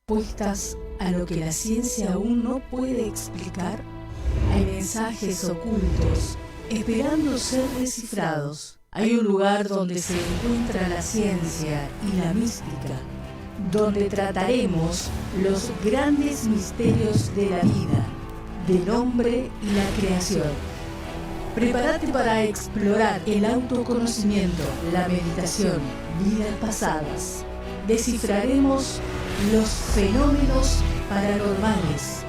respuestas a lo que la ciencia aún no puede explicar? Hay mensajes ocultos esperando ser descifrados. Hay un lugar donde se encuentra la ciencia y la mística, donde trataremos los grandes misterios de la vida, del hombre y la creación. Prepárate para explorar el autoconocimiento, la meditación, vidas pasadas. Descifraremos los fenómenos paranormales,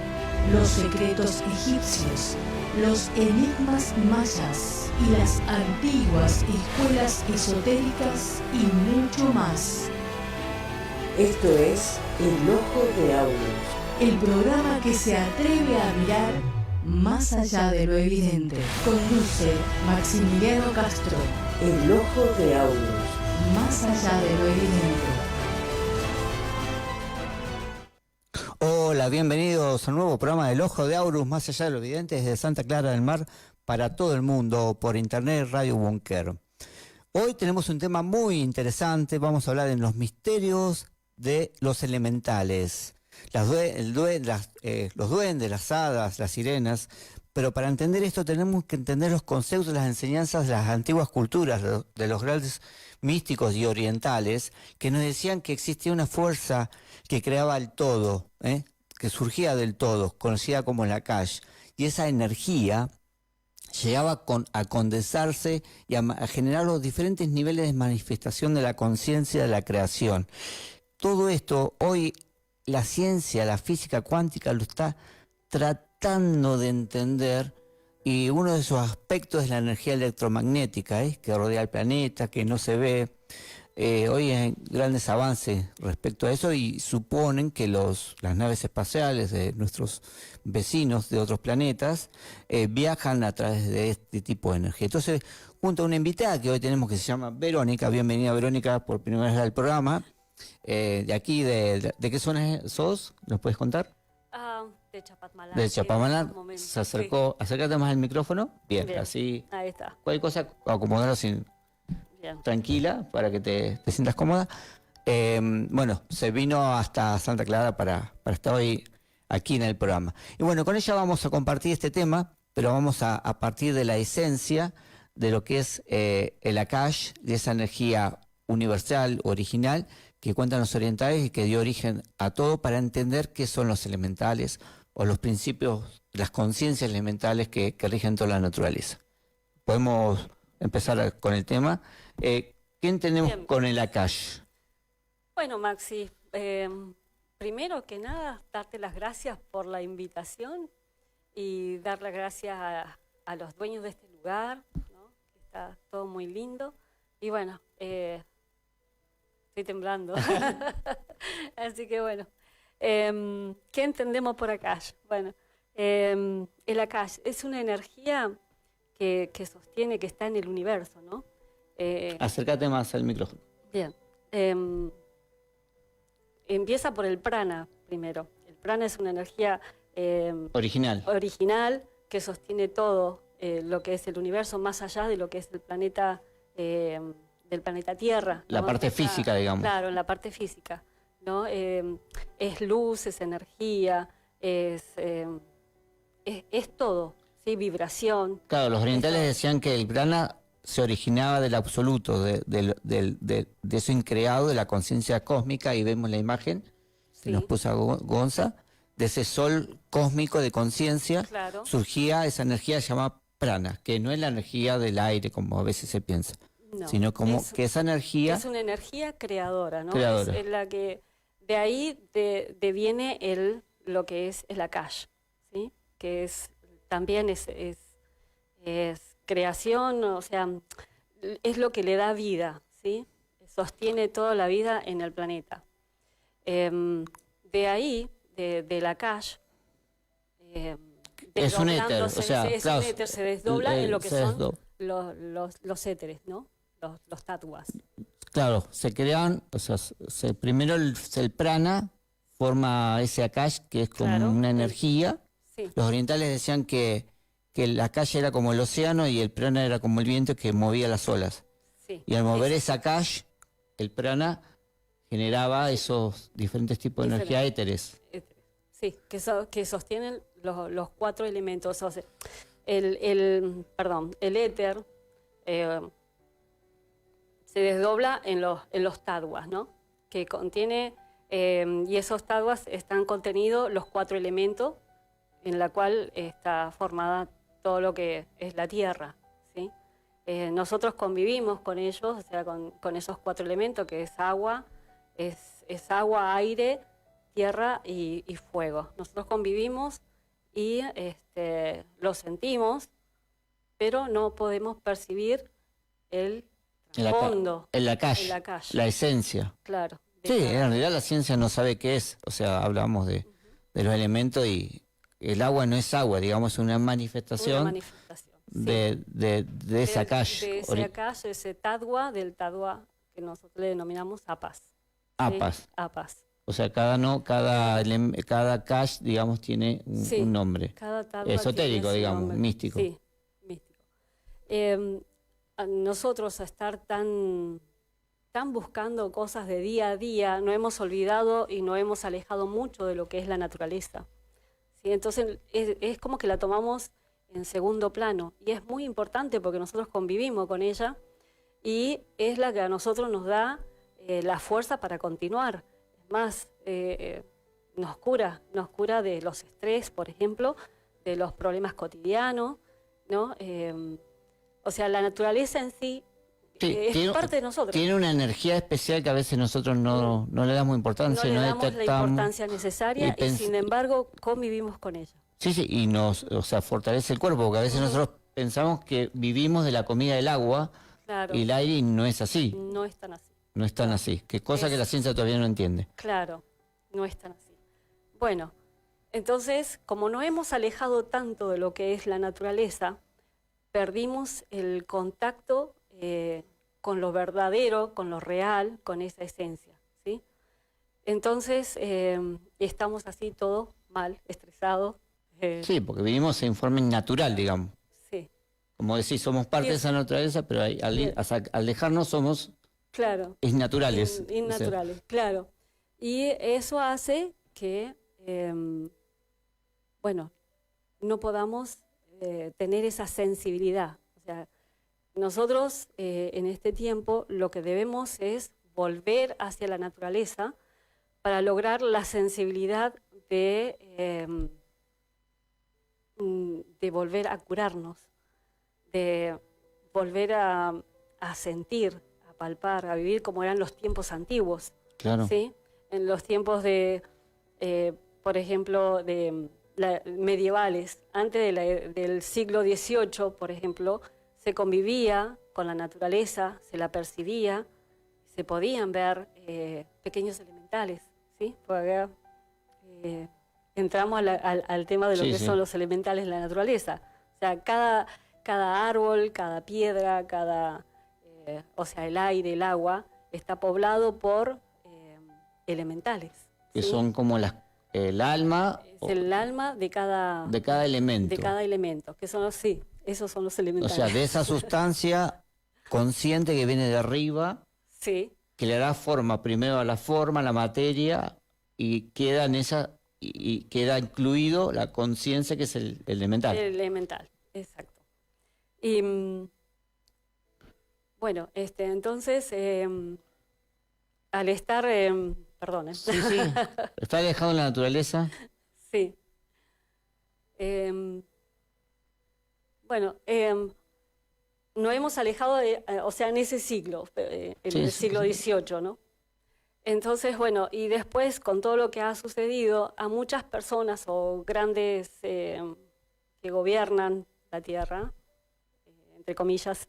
los secretos egipcios, los enigmas mayas y las antiguas escuelas esotéricas y mucho más. Esto es El Ojo de Aurus, el programa que se atreve a mirar más allá de lo evidente. Conduce Maximiliano Castro. El Ojo de Aurus, más allá de lo evidente. Hola, bienvenidos a un nuevo programa del Ojo de Aurus, más allá de lo evidente, desde Santa Clara del Mar para todo el mundo, por internet, Radio Búnker. Hoy tenemos un tema muy interesante, vamos a hablar de los misterios de los elementales, los duendes, las hadas, las sirenas. Pero para entender esto tenemos que entender los conceptos, las enseñanzas de las antiguas culturas, de los grandes místicos y orientales, que nos decían que existía una fuerza que creaba el todo, que surgía del todo, conocida como la Kash, y esa energía llegaba a condensarse y a generar los diferentes niveles de manifestación de la conciencia de la creación. Todo esto hoy la ciencia, la física cuántica lo está tratando de entender, y uno de sus aspectos es la energía electromagnética que rodea el planeta, que no se ve. Hoy hay grandes avances respecto a eso y suponen que las naves espaciales de nuestros vecinos de otros planetas viajan a través de este tipo de energía. Entonces, junto a una invitada que hoy tenemos que se llama Verónica, bienvenida Verónica por primera vez al programa, de aquí, ¿de qué zona sos? ¿Nos puedes contar? De Chapatmalal. De Chapatmalal. Se acercó, sí. Acércate más al micrófono. Bien, así. Ahí está. Cualquier cosa, acomodarlo tranquila para que te sientas cómoda. Bueno, se vino hasta Santa Clara para estar hoy aquí en el programa. Y bueno, con ella vamos a compartir este tema, pero vamos a partir de la esencia de lo que es el Akash, de esa energía universal, original, que cuentan los orientales y que dio origen a todo, para entender qué son los elementales o los principios, las conciencias elementales que rigen toda la naturaleza. Podemos empezar con el tema. ¿Qué entendemos con el Akash? Bueno, Maxi, primero que nada, darte las gracias por la invitación y dar las gracias a los dueños de este lugar, ¿no? Que está todo muy lindo. Y bueno, estoy temblando. Así que bueno, ¿qué entendemos por Akash? Bueno, el Akash es una energía que sostiene, que está en el universo, ¿no? Acércate más al micrófono. Bien. Empieza por el prana primero. El prana es una energía original que sostiene todo lo que es el universo, más allá de lo que es el planeta, del planeta Tierra, la, ¿no?, parte física, digamos. Claro, la parte física, ¿no? Es luz, es energía, es todo, ¿sí? Vibración. Claro, los orientales decían que el prana se originaba del absoluto, de eso increado, de la conciencia cósmica, y vemos la imagen que nos puso Gonza, de ese sol cósmico de conciencia, claro, surgía esa energía llamada prana, que no es la energía del aire como a veces se piensa, no, sino como que esa energía es una energía creadora, ¿no? Creadora. Es la que de ahí deviene lo que es el Akash, ¿sí? Que también es creación, o sea, es lo que le da vida, ¿sí? Sostiene toda la vida en el planeta. De ahí, del Akash, es un éter, o sea, claro, un éter, se desdobla en lo que son los éteres, ¿no? Los tattwas. Claro, se crean, o sea, primero el prana forma ese Akash, que es como una energía. Sí. Los orientales decían que la Akash era como el océano y el prana era como el viento que movía las olas. Sí. Y al mover esa Akash, el prana generaba esos diferentes tipos de energía éteres. Sí, que sostienen los 4 elementos. O sea, el éter se desdobla en los taduas, ¿no? Que contiene, y esos taduas están contenidos los 4 elementos, en la cual está formada todo lo que es la tierra, ¿sí? Nosotros convivimos con ellos, o sea, con esos 4 elementos, que es agua, agua, aire, tierra y fuego. Nosotros convivimos y lo sentimos, pero no podemos percibir el fondo. El Akash, la esencia. Claro. Sí, en realidad la ciencia no sabe qué es. O sea, hablamos de los elementos y el agua no es agua, digamos, es una manifestación, de ese Akash. De ese Akash, ese Tadwa, del Tadwa que nosotros le denominamos Apas. Apas. ¿Sí? Apas. O sea, cada Akash, digamos, tiene un nombre. Cada Tadwa esotérico, tiene digamos, nombre. místico. Sí, místico. Nosotros a estar tan buscando cosas de día a día, no hemos olvidado y no hemos alejado mucho de lo que es la naturaleza. ¿Sí? Entonces es como que la tomamos en segundo plano y es muy importante porque nosotros convivimos con ella y es la que a nosotros nos da la fuerza para continuar. Es más, nos cura de los estrés, por ejemplo, de los problemas cotidianos, ¿no? O sea, la naturaleza en sí es parte de nosotros. Tiene una energía especial que a veces nosotros no le damos importancia, no le damos la importancia necesaria y sin embargo convivimos con ella. Sí, y fortalece el cuerpo, porque a veces nosotros pensamos que vivimos de la comida del agua, claro, y el aire, y no es así. No es tan así. No es tan así, que cosa que la ciencia todavía no entiende. Claro, no es tan así. Bueno, entonces, como no hemos alejado tanto de lo que es la naturaleza, perdimos el contacto con lo verdadero, con lo real, con esa esencia, ¿sí? Entonces, estamos así todos mal, estresados. Sí, porque vivimos en forma innatural, digamos. Sí. Como decís, somos parte de esa naturaleza, pero al alejarnos somos innaturales. Innaturales, o sea, claro. Y eso hace que, no podamos tener esa sensibilidad. O sea, nosotros en este tiempo lo que debemos es volver hacia la naturaleza para lograr la sensibilidad de volver a curarnos, de volver a sentir, a palpar, a vivir como eran los tiempos antiguos. Claro. ¿Sí? En los tiempos de, por ejemplo, medievales, antes del siglo XVIII, por ejemplo, se convivía con la naturaleza, se la percibía, se podían ver pequeños elementales, ¿sí? Porque entramos al tema de lo que son los elementales en la naturaleza. O sea, cada árbol, cada piedra, o sea, el aire, el agua, está poblado por elementales. Que son como el alma. Es el alma de cada elemento. De cada elemento, que son esos son los elementales. O sea, de esa sustancia consciente que viene de arriba, sí, que le da forma primero a la materia, y queda en esa, y queda incluido la conciencia que es el elemental. El elemental, exacto. Y bueno, entonces, al estar, perdón. Sí, está alejado de la naturaleza. Sí. Bueno, nos hemos alejado, o sea, en ese siglo, en el siglo XVIII, ¿no? Entonces, bueno, y después, con todo lo que ha sucedido, a muchas personas o grandes que gobiernan la Tierra, entre comillas,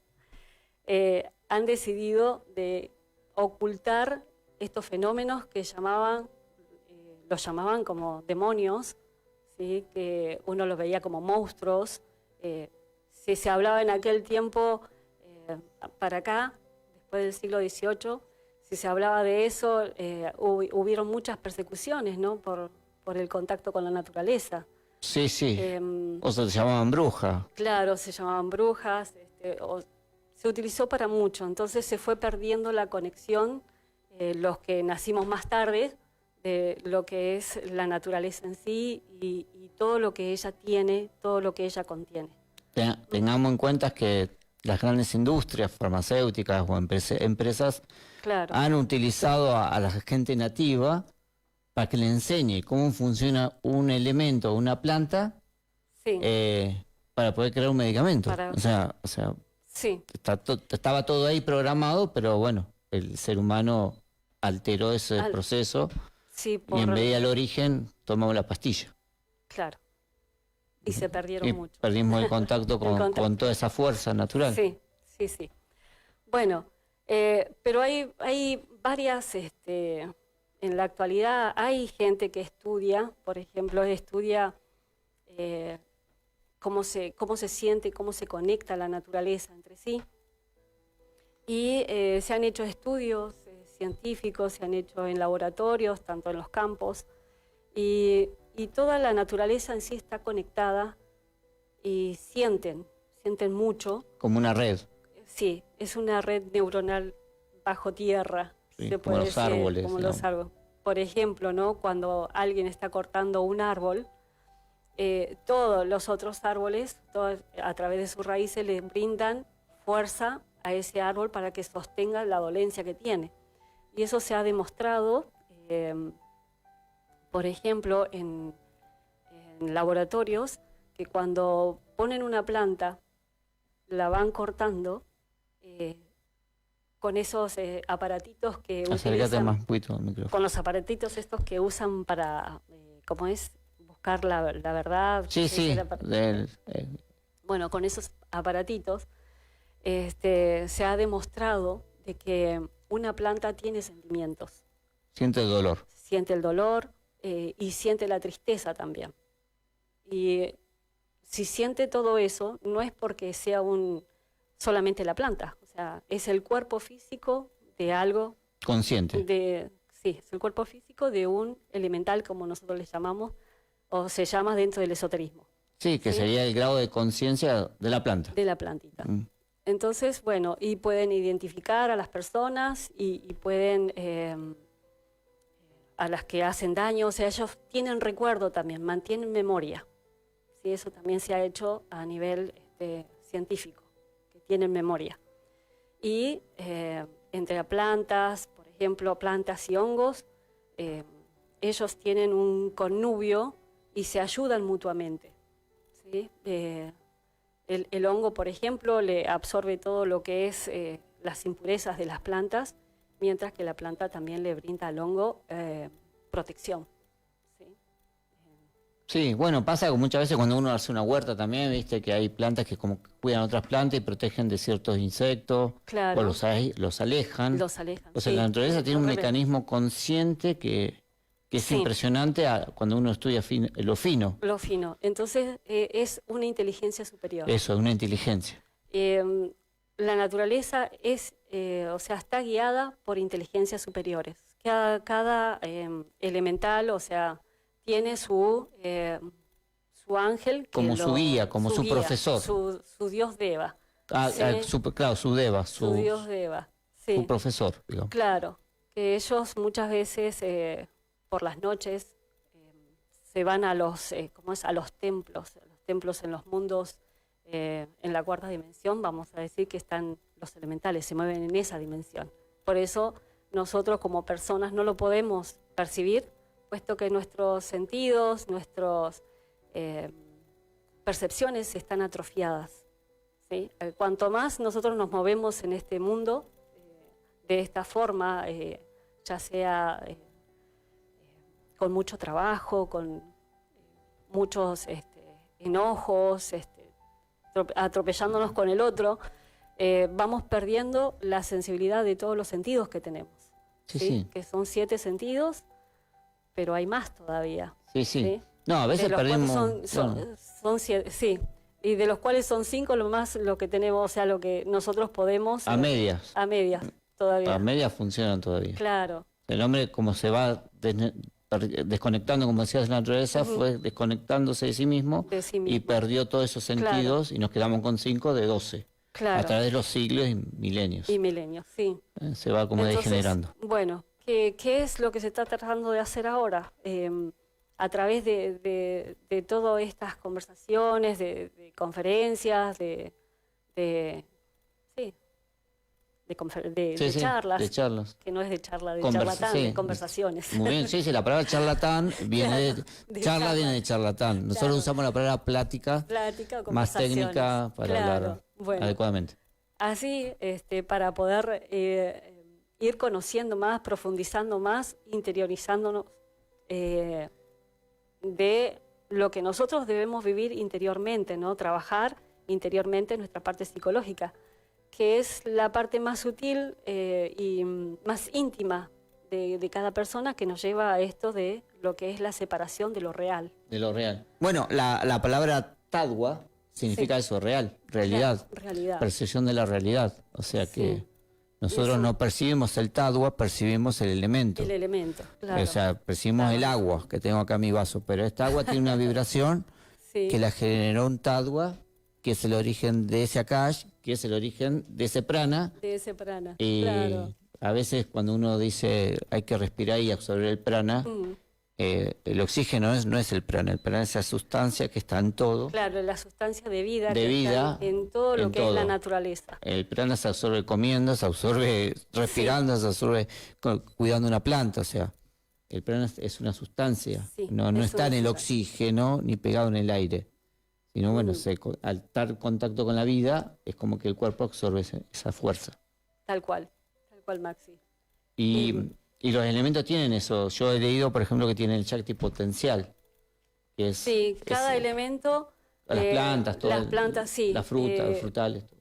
han decidido de ocultar estos fenómenos que los llamaban como demonios, ¿sí? Que uno los veía como monstruos. Si se hablaba en aquel tiempo, para acá, después del siglo XVIII, si se hablaba de eso, hubieron muchas persecuciones, ¿no? Por el contacto con la naturaleza. Sí. O sea, se llamaban brujas. Claro, se llamaban brujas, se utilizó para mucho, entonces se fue perdiendo la conexión los que nacimos más tarde, de lo que es la naturaleza en sí y todo lo que ella tiene, todo lo que ella contiene. Tengamos en cuenta que las grandes industrias farmacéuticas o empresas Claro. han utilizado a la gente nativa para que le enseñe cómo funciona un elemento o una planta Sí, para poder crear un medicamento. Para- O sea, sí, estaba todo ahí programado, pero bueno, el ser humano alteró ese proceso sí, y en vez de ir al origen tomamos la pastilla. claro. Y se perdieron Y mucho. perdimos el contacto con, contacto. con toda esa fuerza natural. Sí, sí, sí. Bueno, pero hay varias, en la actualidad hay gente que estudia, por ejemplo, estudia cómo se siente, cómo se conecta la naturaleza entre sí. Y se han hecho estudios científicos, se han hecho en laboratorios, tanto en los campos, y toda la naturaleza en sí está conectada y sienten mucho. Como una red. Sí, es una red neuronal bajo tierra, Sí, se como puede los decir, árboles, como digamos. los árboles. Por ejemplo, ¿no? Cuando alguien está cortando un árbol, todos los otros árboles, a través de sus raíces, le brindan fuerza a ese árbol para que sostenga la dolencia que tiene. Y eso se ha demostrado, por ejemplo, en laboratorios, que cuando ponen una planta, la van cortando con esos aparatitos que Acércate utilizan, más un poquito al micrófono. con los aparatitos estos que usan para, ¿cómo es? Buscar la verdad. Sí, sí. Bueno, con esos aparatitos se ha demostrado de que una planta tiene sentimientos. Siente el dolor. Siente el dolor y siente la tristeza también. Y si siente todo eso, no es porque sea solamente la planta, o sea, es el cuerpo físico de algo, Consciente. sí, es el cuerpo físico de un elemental, como nosotros le llamamos, o se llama dentro del esoterismo. Sí, que ¿sí? sería el grado de conciencia de la planta. De la plantita. Mm. Entonces, bueno, y pueden identificar a las personas y pueden, a las que hacen daño, o sea, ellos tienen recuerdo también, mantienen memoria. Sí, eso también se ha hecho a nivel científico, que tienen memoria. Y entre plantas, por ejemplo, plantas y hongos, ellos tienen un connubio y se ayudan mutuamente. ¿Sí? El hongo, por ejemplo, le absorbe todo lo que es las impurezas de las plantas, mientras que la planta también le brinda al hongo protección. ¿Sí? Sí, bueno, pasa que muchas veces cuando uno hace una huerta también, viste que hay plantas que como que cuidan otras plantas y protegen de ciertos insectos, Claro. o los alejan. Los alejan. O sea, sí, la naturaleza tiene al un revés. mecanismo consciente que es Sí. impresionante cuando uno estudia lo fino. Lo fino. Entonces, es una inteligencia superior. Eso, es una inteligencia. La naturaleza o sea, está guiada por inteligencias superiores. Cada elemental, o sea, tiene su ángel. Como su guía, como su profesor. Su dios Deva. ¿sí? Claro, su deva, Su dios Deva. Sí, su profesor, digamos. claro. Que ellos muchas veces, por las noches, se van a los templos en los mundos, en la cuarta dimensión, vamos a decir que están los elementales, se mueven en esa dimensión. Por eso nosotros como personas no lo podemos percibir, puesto que nuestros sentidos, nuestras percepciones están atrofiadas. ¿sí? Cuanto más nosotros nos movemos en este mundo, de esta forma, ya sea con mucho trabajo, con muchos enojos, atropellándonos con el otro, vamos perdiendo la sensibilidad de todos los sentidos que tenemos. Sí, ¿sí? sí. Que son 7 sentidos, pero hay más todavía. Sí, sí. ¿sí? No, a veces De los cuales perdemos... son 7, sí. Y de los cuales son 5 lo que tenemos, o sea, lo que nosotros podemos... a medias. A medias, todavía. A medias funcionan todavía. Claro. El hombre, como se va desconectando, como decías, de la naturaleza, fue desconectándose de sí mismo De sí y mismo. perdió todos esos sentidos y nos quedamos con 5 de 12. Claro. A través de los siglos y milenios. Y milenios, sí. Se va como Entonces, degenerando. Bueno, ¿qué es lo que se está tratando de hacer ahora? A través de todas estas conversaciones, de conferencias, de charlas, de charlas. que no es de charla, de Conversa- charlatán, sí. de conversaciones. Muy bien, sí, la palabra charlatán viene Claro, de de charla, charla. viene de charlatán. Nosotros Claro. usamos la palabra plática, Plática o más conversaciones. técnica para Claro, hablar bueno. adecuadamente. Así, para poder ir conociendo más, profundizando más, interiorizándonos de lo que nosotros debemos vivir interiormente, ¿no? Trabajar interiormente nuestra parte psicológica, que es la parte más sutil y más íntima de cada persona, que nos lleva a esto de lo que es la separación de lo real. De lo real. Bueno, la palabra tadwa significa eso, real, realidad, Claro, realidad. percepción de la realidad. O sea que Sí. nosotros Eso. no percibimos el tadwa, percibimos el elemento. El elemento, claro. O sea, percibimos Claro. el agua que tengo acá en mi vaso, pero esta agua tiene una vibración Sí. que la generó un tadwa, que es el origen de ese akash, que es el origen de ese prana. De ese prana, Y claro. a veces cuando uno dice hay que respirar y absorber el prana, el oxígeno no es el prana es esa sustancia que está en todo. Claro, la sustancia de vida, De que vida, está en todo lo en que es la todo. naturaleza. El prana se absorbe comiendo, se absorbe respirando, se absorbe cuidando una planta, o sea, el prana es una sustancia, Sí, no es está en una el sustancia. oxígeno ni pegado en el aire, sino bueno, al estar en contacto con la vida es como que el cuerpo absorbe esa fuerza. Tal cual, Maxi. Y los elementos tienen eso. Yo he leído, por ejemplo, que tienen el Shakti potencial, que es... Sí, cada es, elemento... las plantas, todo. Las plantas, sí. Las frutas, los frutales. Todo.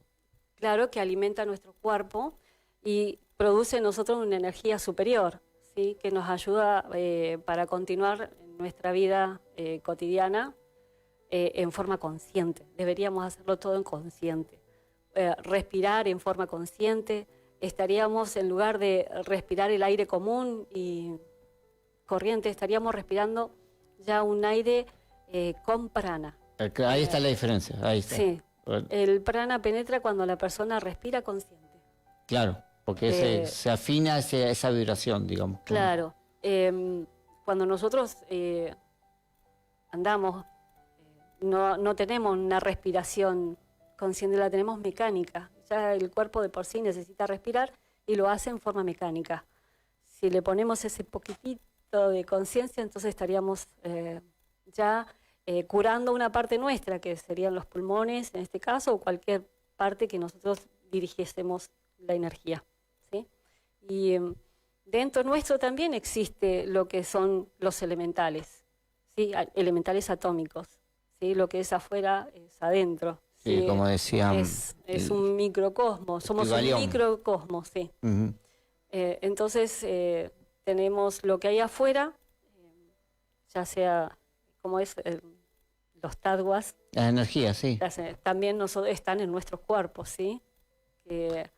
Claro, que alimenta nuestro cuerpo y produce en nosotros una energía superior, ¿sí? Que nos ayuda para continuar nuestra vida cotidiana en forma consciente. Deberíamos hacerlo todo en consciente. Respirar en forma consciente. Estaríamos, en lugar de respirar el aire común y corriente, estaríamos respirando ya un aire con prana. Ahí está la diferencia, ahí está. Sí, Bueno, el prana penetra cuando la persona respira consciente. claro, porque se afina esa vibración, digamos. Claro, cuando nosotros andamos, no tenemos una respiración consciente, la tenemos mecánica. Ya el cuerpo de por sí necesita respirar y lo hace en forma mecánica. Si le ponemos ese poquitito de conciencia, entonces estaríamos ya curando una parte nuestra, que serían los pulmones en este caso, o cualquier parte que nosotros dirigiésemos la energía, ¿sí? Y dentro nuestro también existe lo que son los elementales, ¿sí? Elementales atómicos, ¿sí? Lo que es afuera es adentro. Sí, como decían. Es un microcosmos, somos un Kybalión. microcosmos, sí. Ujú. Entonces tenemos lo que hay afuera, ya sea como es los tadwas, Las energías, sí. también están en nuestros cuerpos, ¿sí? Que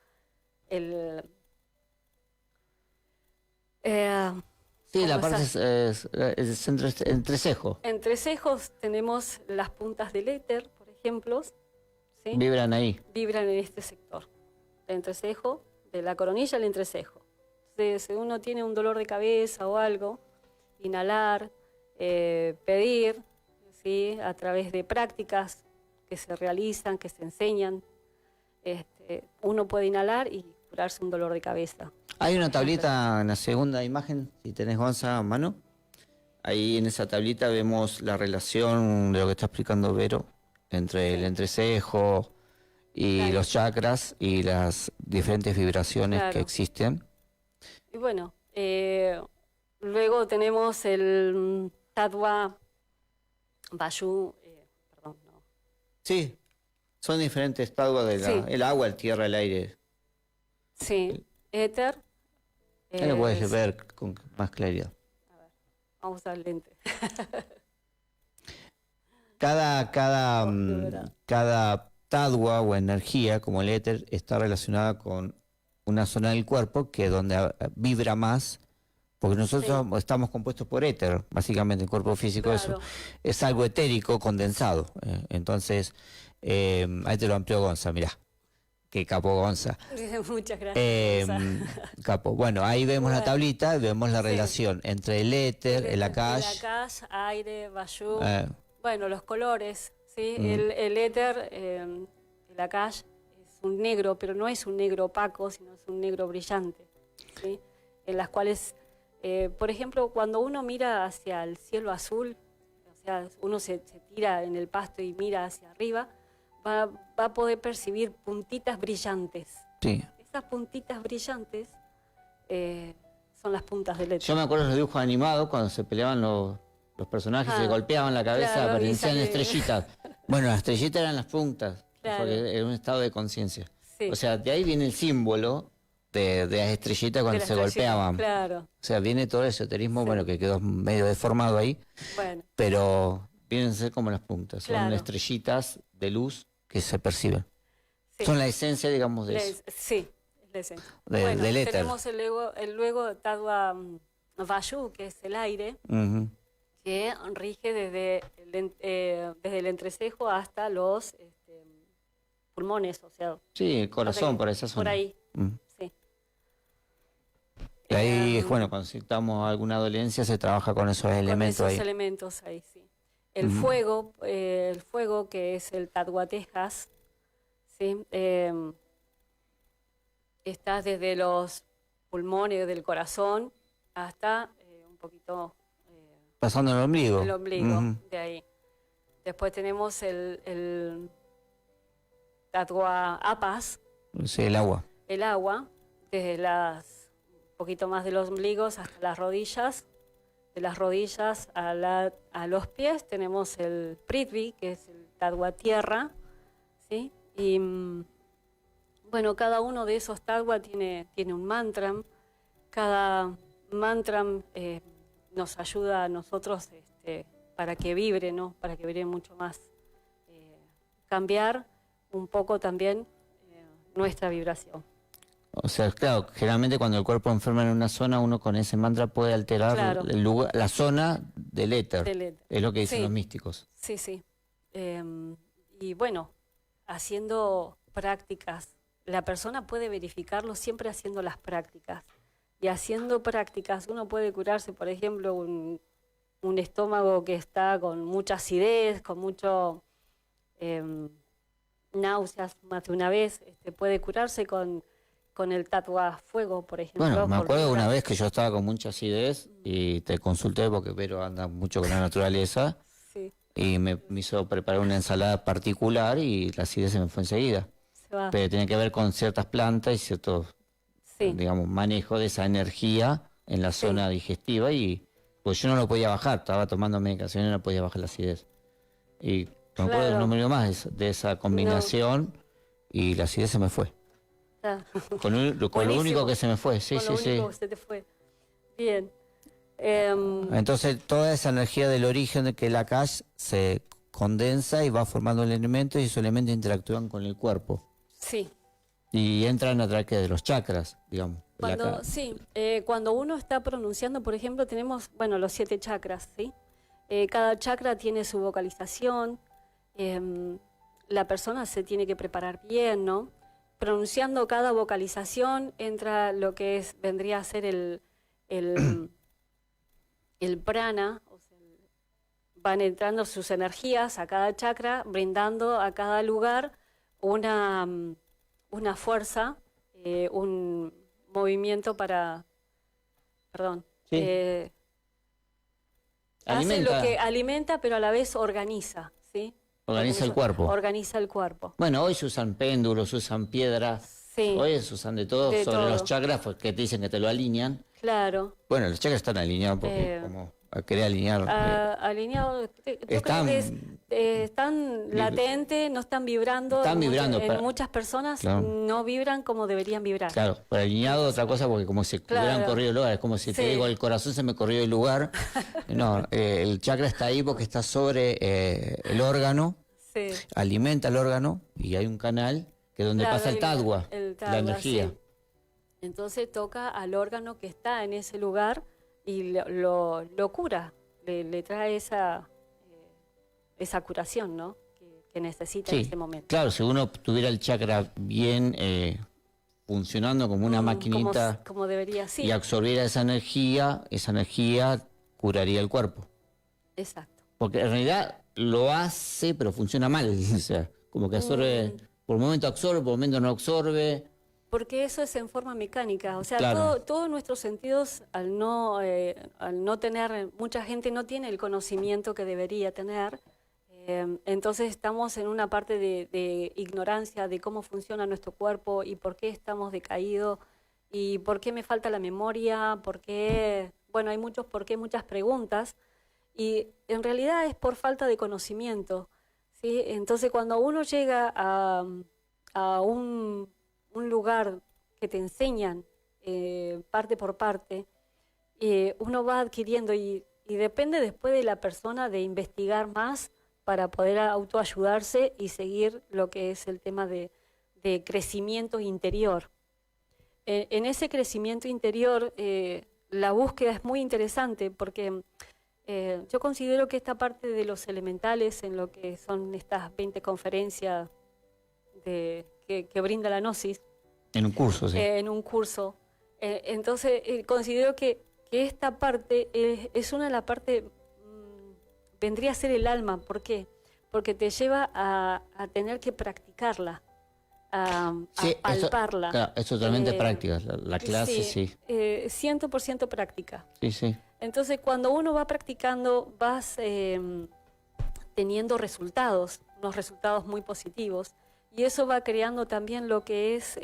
Sí, la ¿cómo parte es entrecejo. entre cejos tenemos las puntas del éter, por ejemplo, ¿sí? Vibran ahí. Vibran en este sector, el entrecejo, de la coronilla al entrecejo. Entonces, si uno tiene un dolor de cabeza o algo, inhalar, pedir, ¿sí? A través de prácticas que se realizan, que se enseñan, uno puede inhalar y curarse un dolor de cabeza. Hay una tablita en la segunda imagen, si tenés Gonza a mano. Ahí en esa tablita vemos la relación de lo que está explicando Vero entre el entrecejo y Claro. los chakras y las diferentes vibraciones Claro. que existen. Y bueno, luego tenemos el Tattva Vayu, perdón, no. Sí, son diferentes estados de Sí. el agua, el tierra, el aire. Sí, éter. Ya lo puedes es- ver con más claridad. Vamos a usar el lente. Cada tadwa o energía, como el éter, está relacionada con una zona del cuerpo que es donde vibra más, porque nosotros estamos compuestos por éter, básicamente el cuerpo físico Claro. es algo etérico condensado. Entonces, ahí te lo amplió Gonza, mirá. Qué capo, Gonza. Muchas gracias. Capo. Bueno, ahí vemos la tablita, vemos la relación entre el éter, el akash. El akash, aire, vayú. eh, Bueno, los colores, ¿sí? Mm. El éter, el akash, es un negro, pero no es un negro opaco, sino es un negro brillante, ¿sí? En las cuales, por ejemplo, cuando uno mira hacia el cielo azul, o sea, uno se tira en el pasto y mira hacia arriba, va a poder percibir puntitas brillantes. sí. Esas puntitas brillantes son las puntas del éter. Yo me acuerdo de los dibujos animados cuando se peleaban los personajes, se golpeaban la cabeza, claro, aparecían y sale- estrellitas. Bueno, las estrellitas eran las puntas, Claro. porque era un estado de conciencia. Sí. O sea, de ahí viene el símbolo de las estrellitas cuando De las se estrellitas, golpeaban. Claro, O sea, viene todo el esoterismo, bueno, que quedó medio deformado ahí, bueno. pero vienen a ser como las puntas, son Claro. estrellitas de luz que se perciben. Sí. Son la esencia, digamos, de eso. Sí, es la esencia. Del éter. Tenemos el luego Tadwa Vayu, que es el aire, Ujú. que rige desde el entrecejo hasta los pulmones, o sea, Sí, el corazón, por esa zona. por ahí, Mm. sí. Y ahí, bueno, cuando necesitamos alguna dolencia se trabaja con esos elementos con esos ahí. elementos ahí, sí. El Ujú. fuego que es el Tadwatejas, ¿sí? Está desde los pulmones del corazón hasta un poquito Pasando el ombligo. el ombligo, Ujú. de ahí. Después tenemos el Tadwa-apas, Sí, el agua. el agua, desde un poquito más de los ombligos hasta las rodillas. De las rodillas a los pies tenemos el Prithvi, que es el Tadwa tierra, ¿sí? Y bueno, cada uno de esos Tadwa tiene un mantra. Cada mantra nos ayuda a nosotros para que vibre, ¿no? Para que vibre mucho más. Cambiar un poco también nuestra vibración. O sea, claro, generalmente cuando el cuerpo enferma en una zona, uno con ese mantra puede alterar Claro. el lugar, la zona del éter. Del éter. Es lo que dicen Sí. los místicos. Sí, sí. Y bueno, haciendo prácticas, la persona puede verificarlo siempre haciendo las prácticas. Y haciendo prácticas uno puede curarse, por ejemplo, un estómago que está con mucha acidez, con mucho náuseas más de una vez, puede curarse con el Tadwa fuego, por ejemplo. Bueno, me por acuerdo una vibrar. vez que yo estaba con mucha acidez y te consulté porque Vero anda mucho con la naturaleza Sí, y me hizo preparar una ensalada particular y la acidez se me fue enseguida. se va. Pero tiene que ver con ciertas plantas y cierto, Sí, digamos, manejo de esa energía en la Sí. zona digestiva y pues yo no lo podía bajar, estaba tomando medicación y no podía bajar la acidez. Y me acuerdo Claro. no me olvido más de esa combinación y la acidez se me fue. está. Con lo Buenísimo. único que se me fue, sí, Con sí, lo sí. único que se te fue. Bien. Entonces toda esa energía del origen de que la Akash se condensa y va formando el elemento y esos elementos interactúan con el cuerpo Sí. y entran a través de los chakras, digamos. Sí, cuando uno está pronunciando, por ejemplo, tenemos, bueno, los 7 chakras, ¿sí? Cada chakra tiene su vocalización, la persona se tiene que preparar bien, ¿no? Pronunciando cada vocalización entra lo que vendría a ser el prana, o sea, van entrando sus energías a cada chakra, brindando a cada lugar una fuerza, un movimiento para, perdón, Sí. hace Alimenta. lo que alimenta, pero a la vez organiza, ¿sí? Organiza el cuerpo. Organiza el cuerpo. Bueno, hoy se usan péndulos, se usan piedras, Sí, hoy se usan de todo De sobre todo. los chakras porque te dicen que te lo alinean. claro. Bueno, los chakras están alineados porque como a querer alinear. Alineado, yo están- creo que están latentes, no están vibrando. Están vibrando, En pero- muchas personas Claro. no vibran como deberían vibrar. Claro, pero alineado otra cosa porque como si Claro. hubieran corrido el lugar, es como si te Sí. digo el corazón se me corrió del lugar. No, el chakra está ahí porque está sobre el órgano, Sí. alimenta el órgano y hay un canal que es donde Claro, pasa el tadwa, el la tadwa, energía. sí. Entonces toca al órgano que está en ese lugar y lo cura, le trae esa curación, ¿no? que necesita en Sí, ese momento. claro, si uno tuviera el chakra bien funcionando como una maquinita Como debería, sí. y absorbiera esa energía curaría el cuerpo. Exacto. Porque en realidad lo hace, pero funciona mal. O sea, como que absorbe, por un momento absorbe, por un momento no absorbe. Porque eso es en forma mecánica, o sea, Claro. todos nuestros sentidos, al no tener, mucha gente no tiene el conocimiento que debería tener, entonces estamos en una parte de ignorancia de cómo funciona nuestro cuerpo y por qué estamos decaídos y por qué me falta la memoria, por qué, bueno, hay muchos por qué, muchas preguntas, y en realidad es por falta de conocimiento, ¿sí? Entonces cuando uno llega a un lugar que te enseñan parte por parte, uno va adquiriendo y depende después de la persona de investigar más para poder autoayudarse y seguir lo que es el tema de crecimiento interior. En ese crecimiento interior, la búsqueda es muy interesante porque yo considero que esta parte de los elementales, en lo que son estas 20 conferencias que brinda la Gnosis. En un curso, sí. En un curso. Entonces, considero que esta parte es una de las partes, vendría a ser el alma. ¿Por qué? Porque te lleva a tener que practicarla, a palparla. Claro, es totalmente práctica. La clase, sí. 100% práctica. Sí, sí. Entonces, cuando uno va practicando, vas teniendo resultados, unos resultados muy positivos. Y eso va creando también lo que es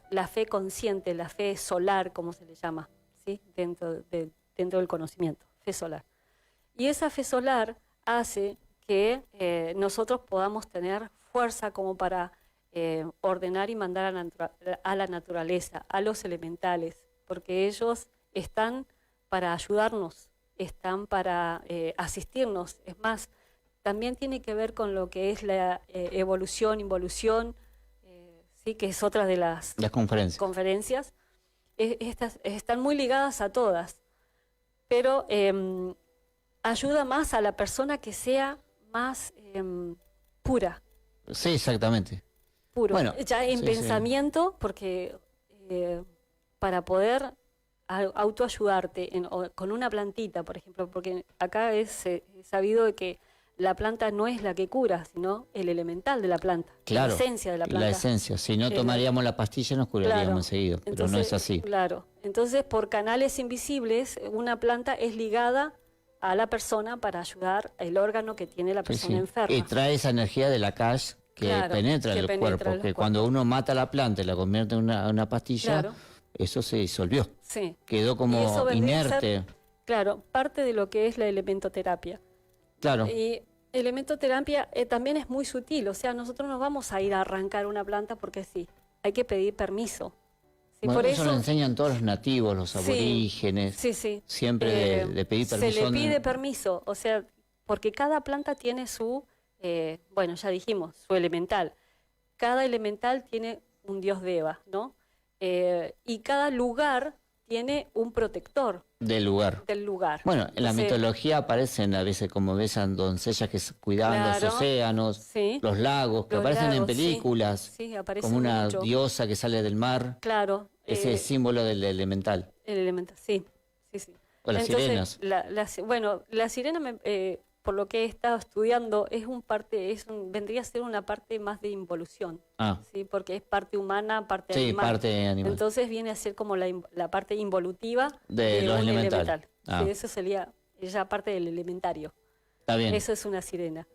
la fe consciente, la fe solar, como se le llama, ¿sí? dentro del conocimiento, fe solar. Y esa fe solar hace que nosotros podamos tener fuerza como para ordenar y mandar a la naturaleza, a los elementales, porque ellos están para ayudarnos, están para asistirnos. Es más, también tiene que ver con lo que es la evolución, involución, sí, que es otra de las conferencias. Estas están muy ligadas a todas, pero ayuda más a la persona que sea más pura. Sí, exactamente. Puro. Bueno, ya en sí, pensamiento, sí. Porque para poder autoayudarte con una plantita, por ejemplo, porque acá es sabido de que la planta no es la que cura, sino el elemental de la planta, claro, la esencia de la planta. La esencia, si no tomaríamos la pastilla nos curaríamos claro, enseguida, pero entonces, no es así. Claro, entonces por canales invisibles una planta es ligada a la persona para ayudar el órgano que tiene la persona enferma. Y trae esa energía de la cash que penetra en el cuerpo, que cuando uno mata la planta y la convierte en una pastilla, eso se disolvió. Sí. Quedó como inerte. Claro, parte de lo que es la elementoterapia. Claro. Y elementoterapia también es muy sutil, o sea, nosotros no vamos a ir a arrancar una planta porque sí, hay que pedir permiso. Sí, bueno, por eso lo enseñan todos los nativos, los aborígenes, siempre de pedir permiso. Se le pide permiso, o sea, porque cada planta tiene su, bueno, ya dijimos, su elemental. Cada elemental tiene un dios deva, ¿no? Y cada lugar tiene un protector. Del lugar. Bueno, en la mitología aparecen a veces como besan doncellas que cuidaban los océanos, los lagos, que aparecen en películas, como una diosa que sale del mar. Claro. Ese es símbolo del elemental. El elemental, sí. O las sirenas. Bueno, la sirena, por lo que he estado estudiando, vendría a ser una parte más de involución. ¿Sí? Porque es parte humana, parte animal. Sí, parte animal. Entonces viene a ser como la parte involutiva de los elemental. Sí, eso sería ya parte del elementario. Está bien. Eso es una sirena.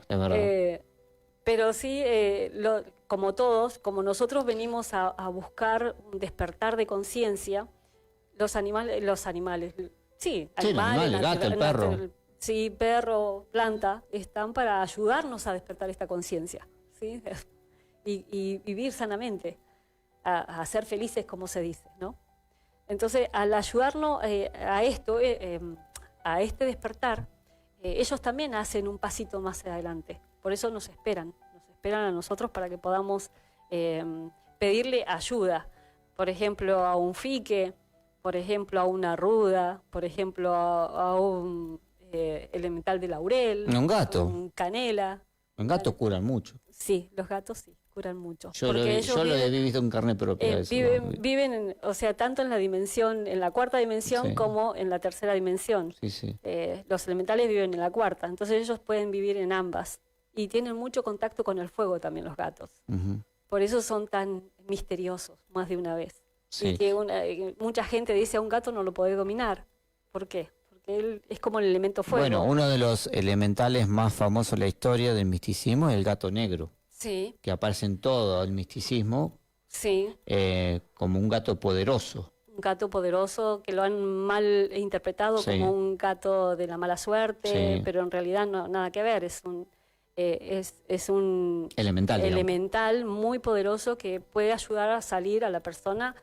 Es verdad. Pero sí, como todos, como nosotros venimos a buscar un despertar de conciencia, los animales, el gato, el perro. Sí, perro, planta, están para ayudarnos a despertar esta conciencia, ¿sí? Y vivir sanamente, a ser felices, como se dice, ¿no? Entonces, al ayudarnos a esto, a este despertar, ellos también hacen un pasito más adelante. Por eso nos esperan a nosotros para que podamos pedirle ayuda. Por ejemplo, a un fique, por ejemplo, a una ruda, por ejemplo, a un elemental de laurel, un gato, un canela, Los gatos curan mucho. Sí, los gatos sí, curan mucho. Yo Porque ellos lo he viven, visto en carne propia. eso. viven o sea, tanto en la dimensión, en la cuarta dimensión Sí. como en la tercera dimensión. Sí, sí. Los elementales viven en la cuarta, entonces ellos pueden vivir en ambas. Y tienen mucho contacto con el fuego también los gatos. Ujú. Por eso son tan misteriosos, más de una vez. Sí. Y que mucha gente dice a un gato no lo podés dominar. ¿Por qué? Porque él es como el elemento fuego. Bueno, uno de los elementales más famosos en la historia del misticismo es el gato negro, Sí, que aparece en todo el misticismo sí. como un gato poderoso. Un gato poderoso que lo han mal interpretado Sí. como un gato de la mala suerte, Sí. pero en realidad no nada que ver. Es un Elemental, digamos. elemental muy poderoso que puede ayudar a salir a la persona,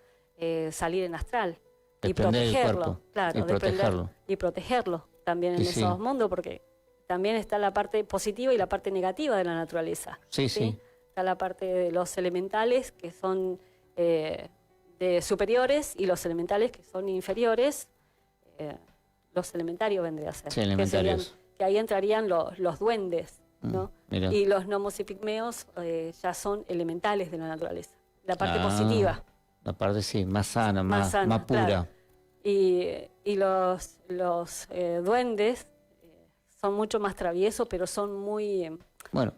salir en astral y Desprender el protegerlo, cuerpo, claro, y protegerlo. y protegerlo también en Sí, sí. esos mundos, porque también está la parte positiva y la parte negativa de la naturaleza. Sí, sí. Está la parte de los elementales que son de superiores y los elementales que son inferiores. Los elementarios vendría a ser. Sí, elementarios. Que ahí entrarían los duendes, ¿no? Mira. Y los gnomos y pigmeos ya son elementales de la naturaleza. La parte Ah, positiva. La parte, sí, más sana, más sana, pura. claro. Y los duendes son mucho más traviesos, pero son muy Bueno,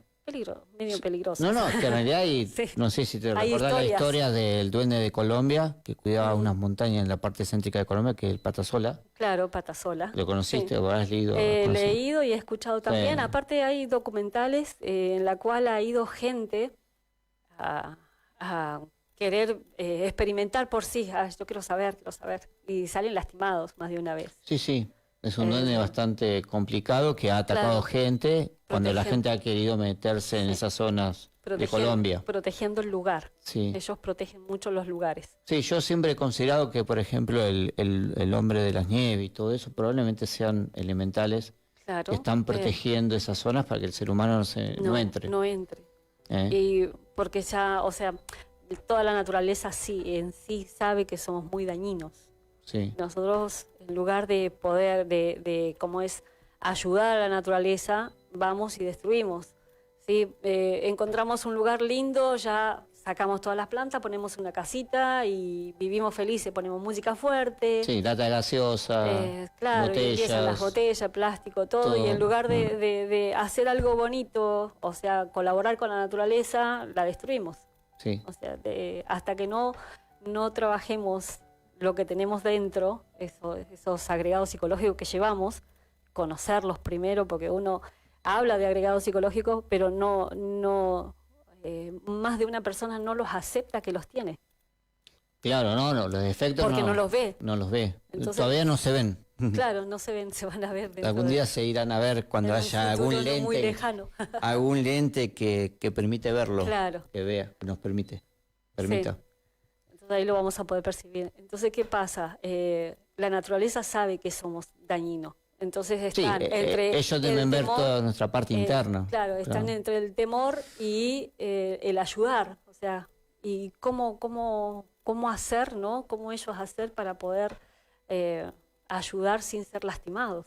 medio peligrosos. no, que en realidad Sí. no sé si te Hay recordás la historias. historia del duende de Colombia, que cuidaba unas montañas en la parte céntrica de Colombia, que es el Patasola. Claro, Patasola. ¿Lo conociste Sí. o has leído? He ¿Conocés? leído y he escuchado también. Sí. Aparte hay documentales en la cual ha ido gente a querer experimentar por sí. Yo quiero saber. Y salen lastimados más de una vez. Sí, sí. Es un duende bastante complicado que ha atacado Claro. gente cuando la Protegen. gente ha querido meterse en Sí. esas zonas de Protegen- Colombia. Protegiendo el lugar. Sí. Ellos protegen mucho los lugares. Sí, yo siempre he considerado que, por ejemplo, el hombre de las nieves y todo eso probablemente sean elementales Claro. que están protegiendo esas zonas para que el ser humano no entre. No entre. ¿eh? Y porque ya, o sea, toda la naturaleza en sí sabe que somos muy dañinos. Sí. Nosotros, en lugar de poder, como es, ayudar a la naturaleza, vamos y destruimos. ¿Sí? Encontramos un lugar lindo, ya sacamos todas las plantas, ponemos una casita y vivimos felices, ponemos música fuerte. Sí, lata gaseosa, Claro, y botellas. empiezan las botellas, plástico, todo, y todo. en lugar de hacer algo bonito, o sea, colaborar con la naturaleza, la destruimos. Sí, O sea, hasta que no trabajemos lo que tenemos dentro, esos agregados psicológicos que llevamos, conocerlos primero, porque uno habla de agregados psicológicos, pero más de una persona no los acepta que los tiene, claro, no, los defectos porque no los ve. no los ve. Entonces- Todavía no se ven. Claro, no se ven, se van a ver dentro Algún de- día se irán a ver cuando en un haya futuro algún no muy lente, lejano. algún lente que permite verlo, Claro. que vea, que nos permita. Entonces ahí lo vamos a poder percibir. Entonces, ¿qué pasa? La naturaleza sabe que somos dañinos. Entonces Sí, están entre ellos deben el ver temor, toda nuestra parte interna. Claro, están entre el temor y el ayudar. O sea, y cómo hacer, ¿no? Cómo ellos hacer para poder ayudar sin ser lastimados,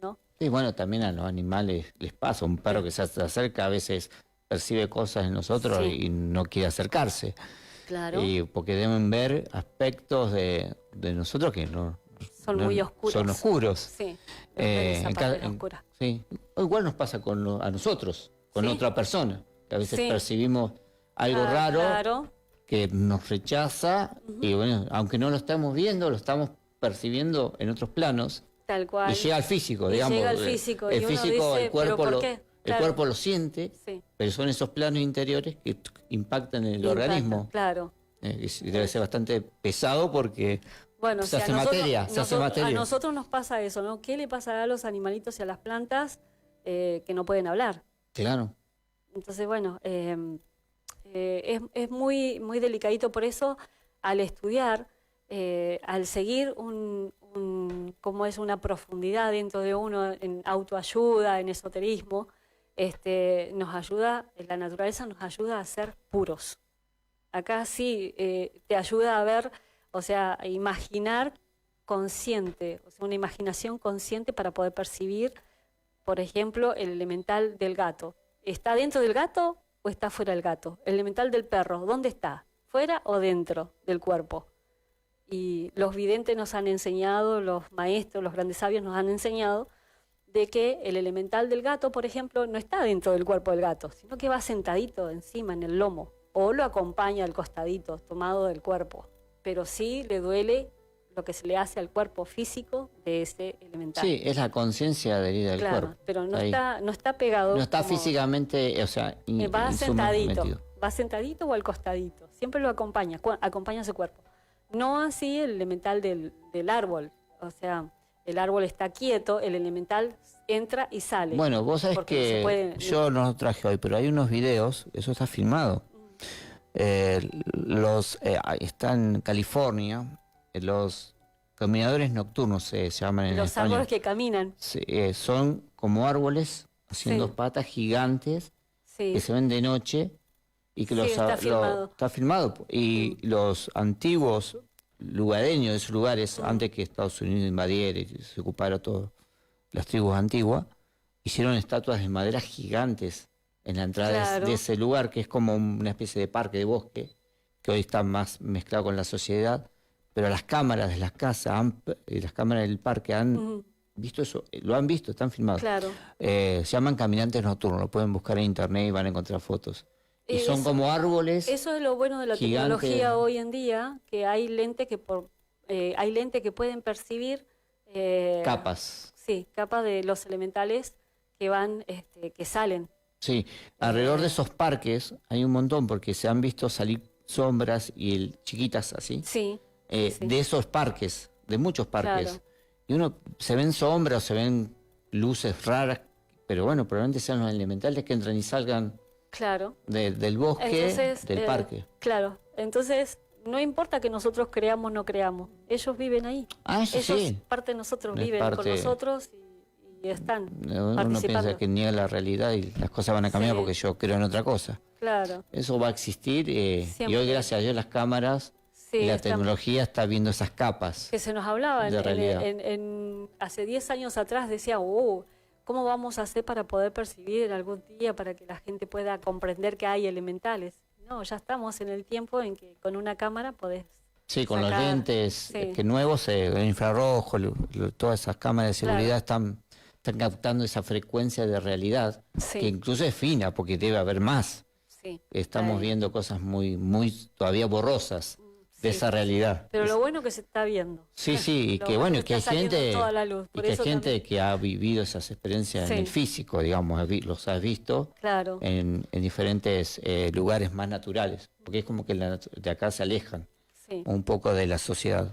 ¿no? Sí, bueno, también a los animales les pasa. Un perro que se acerca a veces percibe cosas en nosotros Sí. y no quiere acercarse. Claro. Y porque deben ver aspectos de nosotros que Son muy oscuros. Son oscuros. Sí, Eh, esa en parte ca- es en- oscura. Sí. O igual nos pasa a nosotros, con Sí. otra persona. Que a veces Sí. percibimos algo raro Claro, que nos rechaza y bueno, aunque no lo estamos viendo, lo estamos percibiendo en otros planos tal cual. y llega al físico, Y digamos. llega al físico, El y uno físico, dice, el cuerpo ¿pero por lo, qué? el Claro. cuerpo lo siente, Sí. pero son esos planos interiores que impactan en el Impacta, organismo. Claro. Y debe ser bastante pesado porque Bueno, se o sea, hace nosotros- materia, se hace nosotros- materia. A nosotros nos pasa eso, ¿no? ¿Qué le pasará a los animalitos y a las plantas que no pueden hablar? Claro. Entonces, bueno, es muy, muy delicadito. Por eso, al estudiar, al seguir como es una profundidad dentro de uno en autoayuda, en esoterismo, nos ayuda, la naturaleza nos ayuda a ser puros. Acá sí te ayuda a ver, o sea, a imaginar consciente, o sea, una imaginación consciente para poder percibir, por ejemplo, el elemental del gato. ¿está dentro del gato o está fuera del gato? El elemental del perro, ¿dónde está? ¿Fuera o dentro del cuerpo? Y los videntes nos han enseñado, los maestros, los grandes sabios nos han enseñado de que el elemental del gato, por ejemplo, no está dentro del cuerpo del gato, sino que va sentadito encima, en el lomo, o lo acompaña al costadito, tomado del cuerpo. Pero sí le duele lo que se le hace al cuerpo físico de ese elemental. Sí, es la conciencia adherida del cuerpo. Pero no está pegado. No está como, físicamente, o sea, va sentadito, metido. va sentadito o al costadito. Siempre lo acompaña, acompaña su cuerpo. No así el elemental del árbol. O sea, el árbol está quieto, el elemental entra y sale. Bueno, vos sabés que yo no lo traje hoy, pero hay unos videos, eso está filmado. Está en California, los caminadores nocturnos se llaman en los español. árboles que caminan. Sí, son como árboles haciendo Sí. patas gigantes Sí. que se ven de noche y que Sí, está filmado. está filmado. Y los antiguos lugareños de esos lugares, antes que Estados Unidos invadiera y se ocupara todo, las tribus antiguas, hicieron estatuas de madera gigantes en la entrada Claro. de ese lugar, que es como una especie de parque de bosque, que hoy está más mezclado con la sociedad, pero las cámaras de las casas y las cámaras del parque han visto eso, lo han visto, están filmados. Claro. Se llaman caminantes nocturnos, lo pueden buscar en internet y van a encontrar fotos. Y son como árboles. Eso es lo bueno de la gigantes. tecnología hoy en día, que hay lentes que pueden percibir Capas. Sí, capas de los elementales que van, que salen. Sí, alrededor de esos parques hay un montón porque se han visto salir sombras y chiquitas así. Sí. Sí. De esos parques, de muchos parques. Claro. Y uno se ven sombras, se ven luces raras, pero bueno, probablemente sean los elementales que entran y salgan Claro. del bosque, Entonces, del parque. Claro. Entonces, no importa que nosotros creamos o no creamos, ellos viven ahí. Ah, eso Ellos, sí. parte de nosotros, Es viven con parte- nosotros y están Uno participando. piensa que niega la realidad y las cosas van a cambiar Sí. porque yo creo en otra cosa. Claro. Eso va a existir y Siempre. hoy, gracias a Dios, las cámaras Sí, y la estamos- tecnología está viendo esas capas. que se nos hablaba de realidad. hace 10 años atrás, decía, ¿cómo vamos a hacer para poder percibir en algún día, para que la gente pueda comprender que hay elementales? No, ya estamos en el tiempo en que con una cámara podés Sí, con los sacar- lentes sí. que nuevos, el infrarrojo, todas esas cámaras de seguridad Claro. están captando esa frecuencia de realidad, Sí. que incluso es fina, porque debe haber más. Sí, Estamos ahí. viendo cosas muy todavía borrosas de Sí. esa realidad. Pero lo bueno que se está viendo. Sí, sí, y Lo que bueno, y que hay está saliendo gente, toda la luz. y Por que hay eso gente también- que ha vivido esas experiencias Sí. en el físico, digamos, los has visto Claro. en diferentes lugares más naturales, porque es como que de acá se alejan Sí. un poco de la sociedad,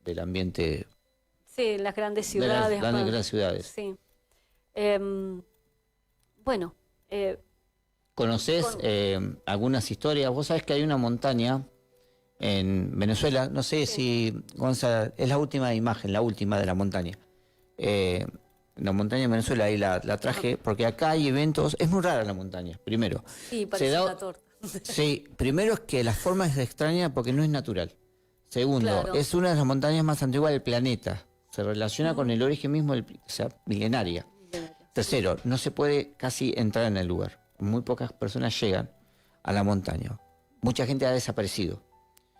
del ambiente Sí, en las grandes de las ciudades. grandes ciudades. Sí. Bueno, ¿Conocés algunas historias? Vos sabés que hay una montaña en Venezuela, no sé si, Gonzalo, es la última imagen, la última de la montaña. La montaña en Venezuela, ahí la traje, porque acá hay eventos, es muy rara la montaña, primero. sí, parece una torta. Sí, primero es que la forma es extraña porque no es natural. Segundo, Claro. es una de las montañas más antiguas del planeta. Se relaciona con el origen mismo, o sea, milenaria. Tercero, no se puede casi entrar en el lugar. Muy pocas personas llegan a la montaña. Mucha gente ha desaparecido.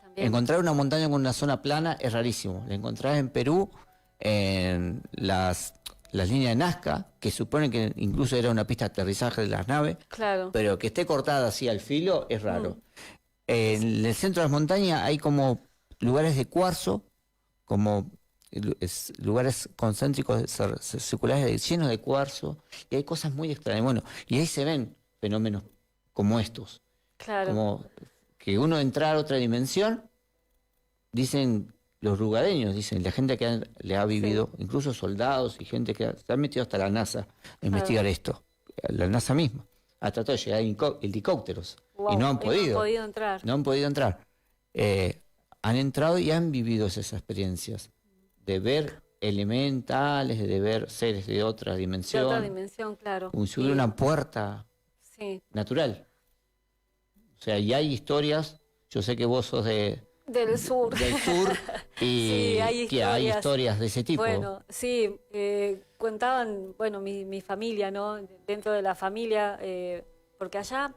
También. Encontrar una montaña con una zona plana es rarísimo. La encontrás en Perú, en las líneas de Nazca, que suponen que incluso era una pista de aterrizaje de las naves, Claro. pero que esté cortada así al filo es raro. En el centro de las montañas hay como lugares de cuarzo, como lugares concéntricos circulares llenos de cuarzo, y hay cosas muy extrañas. Bueno, y ahí se ven fenómenos como estos, Claro. como que uno entrar a otra dimensión, dicen los lugareños, dicen la gente que le ha vivido, incluso soldados y gente que se ha metido hasta la NASA a investigar esto, la NASA misma, ha tratado de llegar helicópteros Wow, y no han podido. No han podido entrar. No han podido entrar. Han entrado y han vivido esas experiencias de ver elementales, de ver seres de otra De dimensión, otra dimensión, claro. como si hubiera Y- una puerta Sí. natural. O sea, y hay historias, yo sé que vos sos de Del sur. del sur y Sí, hay que hay historias. historias de ese tipo. Bueno, sí, contaban, bueno, mi familia, ¿no? Dentro de la familia, porque allá,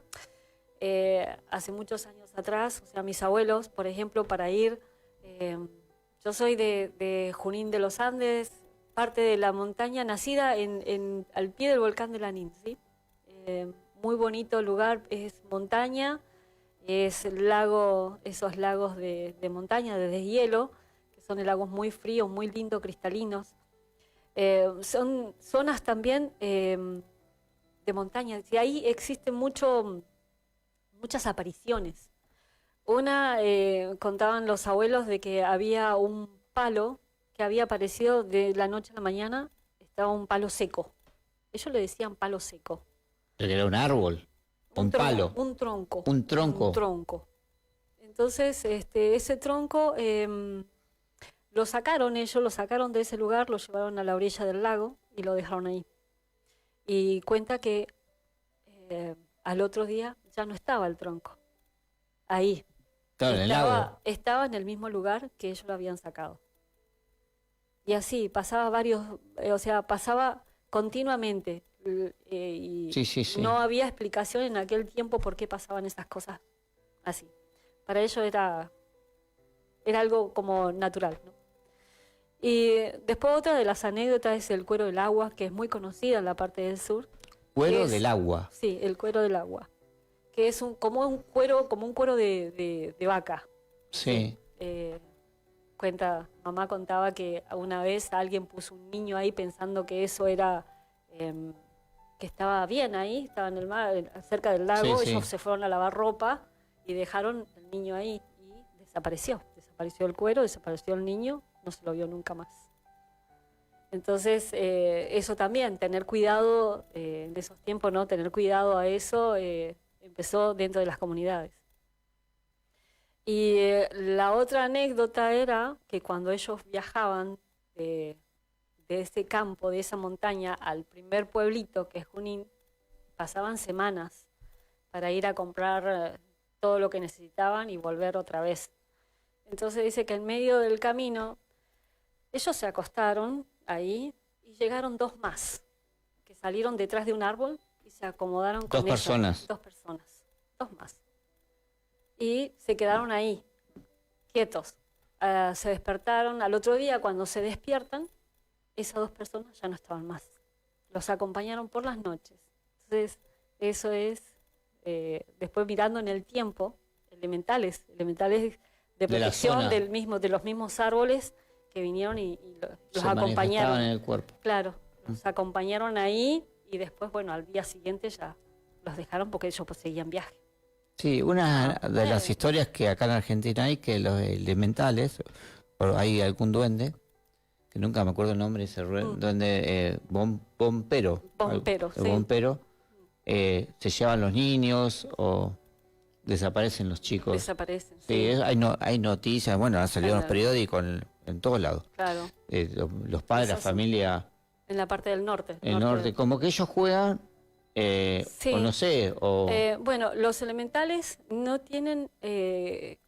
hace muchos años atrás, o sea, mis abuelos, por ejemplo, para ir, yo soy de Junín de los Andes, parte de la montaña, nacida al pie del volcán de Lanín, ¿sí? Muy bonito lugar, es montaña, es el lago, esos lagos de montaña, de deshielo, que son lagos muy fríos, muy lindos, cristalinos. Son zonas también de montaña, y ahí existen muchas apariciones. Una, contaban los abuelos de que había un palo que había aparecido de la noche a la mañana, estaba un palo seco. Ellos le decían palo seco. Pero que era un árbol, un palo. Un tronco. Un tronco. Un tronco. Entonces, ese tronco lo sacaron ellos, lo sacaron de ese lugar, lo llevaron a la orilla del lago y lo dejaron ahí. Y cuenta que al otro día ya no estaba el tronco. Ahí. Claro, en el lago. Estaba en el mismo lugar que ellos lo habían sacado. Y así, pasaba pasaba continuamente. Y Sí. no había explicación en aquel tiempo por qué pasaban esas cosas así. Para ellos era algo como natural, ¿no? Y después otra de las anécdotas es el cuero del agua, que es muy conocida en la parte del sur. Cuero del agua. Sí, el cuero del agua, que es como un cuero de vaca. Sí. Mamá contaba que una vez alguien puso un niño ahí pensando que eso era, que estaba bien ahí, estaba en el mar, cerca del lago, Sí. ellos se fueron a lavar ropa y dejaron el niño ahí y desapareció el cuero, desapareció el niño, no se lo vio nunca más. Entonces, eso también, tener cuidado en esos tiempos, ¿no? Tener cuidado a eso empezó dentro de las comunidades. Y la otra anécdota era que cuando ellos viajaban de ese campo, de esa montaña, al primer pueblito, que es Junín, pasaban semanas para ir a comprar todo lo que necesitaban y volver otra vez. Entonces dice que en medio del camino, ellos se acostaron ahí y llegaron dos más, que salieron detrás de un árbol y se acomodaron con Dos personas. Dos más. Y se quedaron ahí, quietos. Se despertaron. Al otro día, cuando se despiertan, esas dos personas ya no estaban más. Los acompañaron por las noches. Entonces, eso es, después mirando en el tiempo, elementales de protección de los mismos árboles que vinieron y los acompañaron. En el cuerpo. Claro, los acompañaron ahí y después, bueno, al día siguiente ya los dejaron porque ellos pues, seguían viaje. Sí, una de las historias que acá en Argentina hay, que los elementales, o hay algún duende, que nunca me acuerdo el nombre, ese duende, bombero. Bombero, El sí. bombero, se llevan los niños o desaparecen los chicos. Desaparecen. Sí, hay noticias, bueno, han salido en los periódicos en todos lados. Claro. Los padres, la Eso sí. familia. En la parte del norte. El norte, como que ellos juegan, Sí. o no sé, o Bueno, los elementales no tienen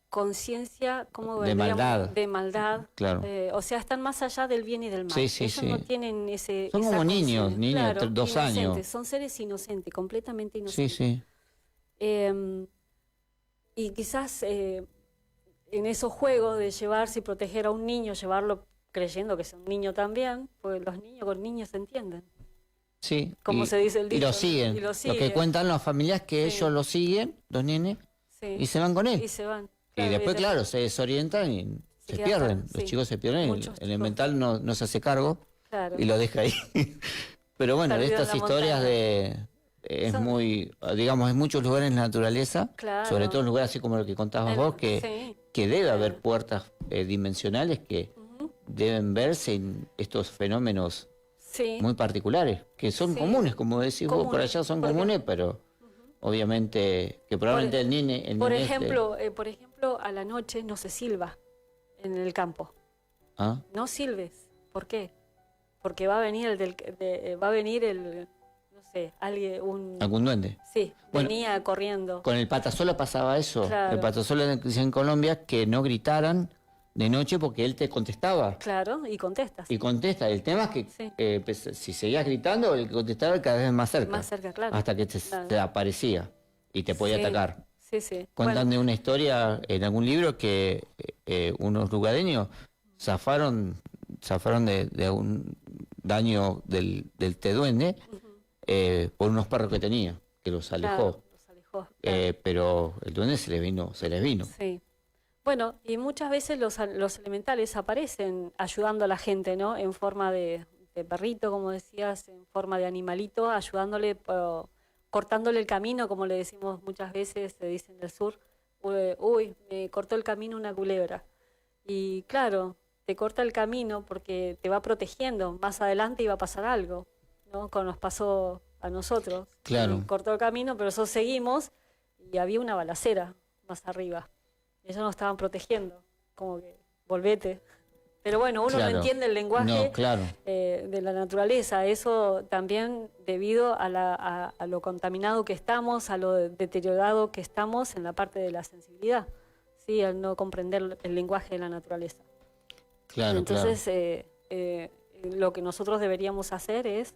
conciencia, ¿cómo de diríamos? maldad. De maldad. Claro. O sea, están más allá del bien y del mal. Sí, Ellos sí. no tienen ese. Son esa como niños, conciencia. Claro, 2 inocentes, años. Son seres inocentes, completamente Sí, inocentes. sí. Y quizás en esos juegos de llevarse y proteger a un niño, llevarlo creyendo que es un niño también, pues los niños con niños se entienden. Sí. Como se dice el Y dicho, lo ¿no? siguen. Y lo Lo que siguen. cuentan las familias que Sí. ellos lo siguen, los nenes, Sí. y se van con él. Y se van. Y después, claro, se desorientan y se queda pierden. atrás, Los sí. chicos se pierden, Muchos el chicos. elemental no se hace cargo Claro. y lo deja ahí. Pero bueno, Perdido en estas la historias montaña. es Son- muy, digamos, en muchos lugares en la naturaleza, Claro. sobre todo en lugares así como lo que contabas vos, que Sí. debe haber puertas dimensionales que Ujú. deben verse en estos fenómenos Sí. muy particulares, que son Sí. comunes, como decís vos, por Comunes, allá son porque- comunes, pero obviamente que probablemente el nene... Por ejemplo, a la noche no se silba en el campo. ¿Ah? No silbes. ¿Por qué? Porque va a venir va a venir no sé, ¿Algún duende? Sí, Bueno, venía corriendo. Con el patasola pasaba eso. Claro. El patasola decía en Colombia que no gritaran de noche porque él te contestaba. Claro, y contestas. Y contesta. El tema es que Sí. pues, si seguías gritando, el que contestaba cada vez más cerca. Más cerca, claro. Hasta que Claro. te aparecía y te podía Sí. atacar. Sí, sí. Cuentan Bueno, de una historia en algún libro que unos lugareños zafaron de un daño del teduende por unos perros que tenía, que los alejó. claro, los alejó, claro. Pero el duende se les vino. Sí. Bueno, y muchas veces los elementales aparecen ayudando a la gente, ¿no? En forma de perrito, como decías, en forma de animalito, ayudándole, cortándole el camino, como le decimos muchas veces, se dicen del sur. Uy, me cortó el camino una culebra. Y claro, te corta el camino porque te va protegiendo. Más adelante iba a pasar algo, ¿no? Como nos pasó a nosotros. Claro. Cortó el camino, pero nosotros seguimos y había una balacera más arriba. Ellos nos estaban protegiendo, como que volvete. Pero bueno, uno Claro. no entiende el lenguaje No, claro. de la naturaleza. Eso también debido a lo contaminado que estamos, a lo deteriorado que estamos en la parte de la sensibilidad, ¿sí? Al no comprender el lenguaje de la naturaleza. Claro, Entonces, lo que nosotros deberíamos hacer es,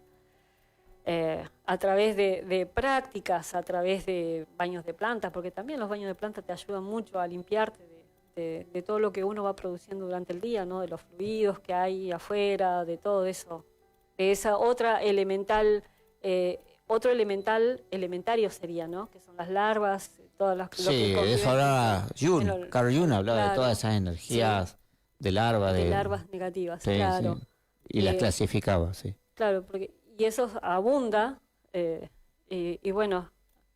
a través de prácticas, a través de baños de plantas, porque también los baños de plantas te ayudan mucho a limpiarte de todo lo que uno va produciendo durante el día, ¿no? De los fluidos que hay afuera, de todo eso, de esa otra elemental, otro elementario sería, ¿no? Que son las larvas, todas las... claro. Sí, eso hablaba Jung, Carl Jung hablaba de Claro. todas esas energías de larva. de larvas negativas, Sí, claro. sí. Y las clasificaba, sí. Claro, y eso abunda, y bueno,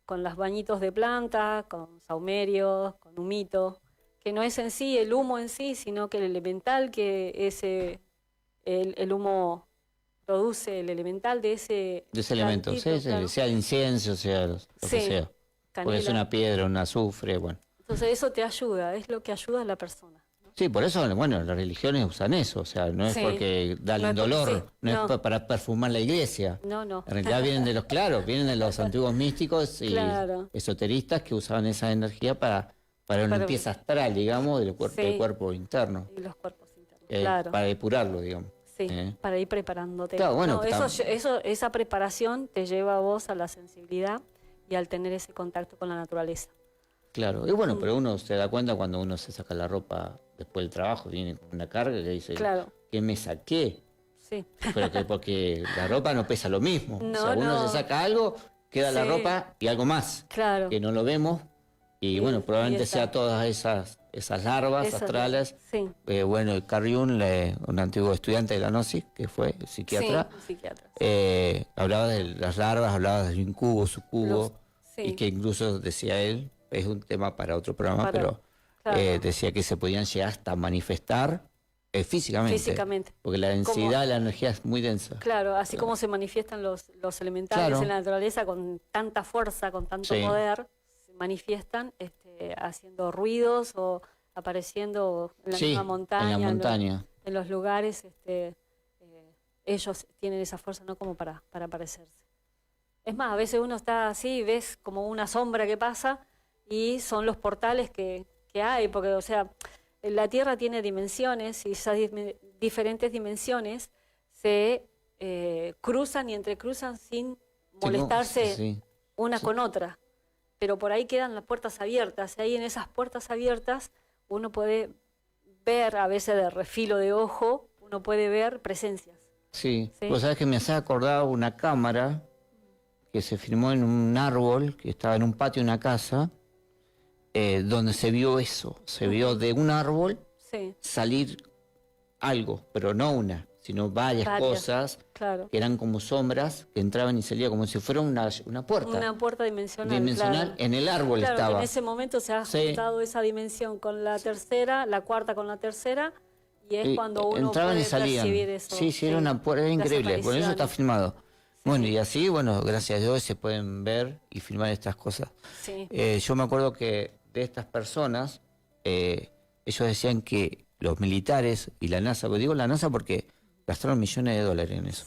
con los bañitos de planta, con saumerios, con humito, que no es en sí el humo en sí, sino que el elemental que el humo produce, el elemental de ese Elemento, plantito, sí, claro. sea el incienso, sea lo que Sí, sea. Porque es canela. una piedra, un azufre, bueno. Entonces eso te ayuda, es lo que ayuda a la persona. Sí, por eso, bueno, las religiones usan eso, o sea, no es Sí. porque da No es dolor, porque sí, no, no. es para perfumar la iglesia. No. En realidad vienen de vienen de los antiguos místicos y Claro. esoteristas que usaban esa energía para una Para- limpieza astral, digamos, del Sí. cuerpo interno, Y los cuerpos internos, claro. para depurarlo, digamos. Sí, para ir preparándote. Claro, bueno, No, esa preparación te lleva a vos a la sensibilidad y al tener ese contacto con la naturaleza. Claro, y bueno, pero uno se da cuenta cuando uno se saca la ropa después del trabajo, viene con una carga que dice, Claro. ¿qué me saqué? Sí. Pero porque la ropa no pesa lo mismo. No, o sea, uno no. se saca algo, queda la Sí. ropa y algo más, Claro. que no lo vemos. Y bueno, probablemente está. sea todas esas larvas Esas- astrales. Sí. Bueno, Carl Jung, un antiguo estudiante de la Gnosis, que fue psiquiatra, Sí, un psiquiatra. hablaba de las larvas, hablaba del incubo, sucubo, Sí. y que incluso decía él, es un tema para otro programa, pero claro. decía que se podían llegar hasta manifestar físicamente. Físicamente. Porque la densidad de la energía es muy densa. Claro, así como se manifiestan los elementales Claro. en la naturaleza con tanta fuerza, con tanto Sí. poder, se manifiestan haciendo ruidos o apareciendo en la misma montaña. en la montaña. En los lugares, ellos tienen esa fuerza, ¿no? Como para aparecerse. Es más, a veces uno está así, ves como una sombra que pasa y son los portales que hay, porque, o sea, la Tierra tiene dimensiones y esas diferentes dimensiones se cruzan y entrecruzan sin molestarse Sí. una con otra. Pero por ahí quedan las puertas abiertas, y ahí en esas puertas abiertas uno puede ver, a veces de refilo de ojo, uno puede ver presencias. Sí. Sí. Vos sabés que me hace acordar una cámara que se filmó en un árbol que estaba en un patio de una casa, donde se vio eso. Se vio de un árbol Sí, salir algo, pero no una, sino varias cosas claro. que eran como sombras que entraban y salían como si fuera una puerta. Una puerta dimensional. Dimensional, claro. en el árbol Claro, estaba. en ese momento se ha Sí. ajustado esa dimensión con la tercera, la cuarta con la tercera, y es cuando uno entraban puede y salían. percibir eso. Sí, era una puerta, era Las increíble. Por eso está apariciones. filmado. Bueno, y así, bueno, gracias a Dios se pueden ver y filmar estas cosas. Sí, Yo me acuerdo que de estas personas, ellos decían que los militares y la NASA, pues digo la NASA porque gastaron millones de dólares en eso.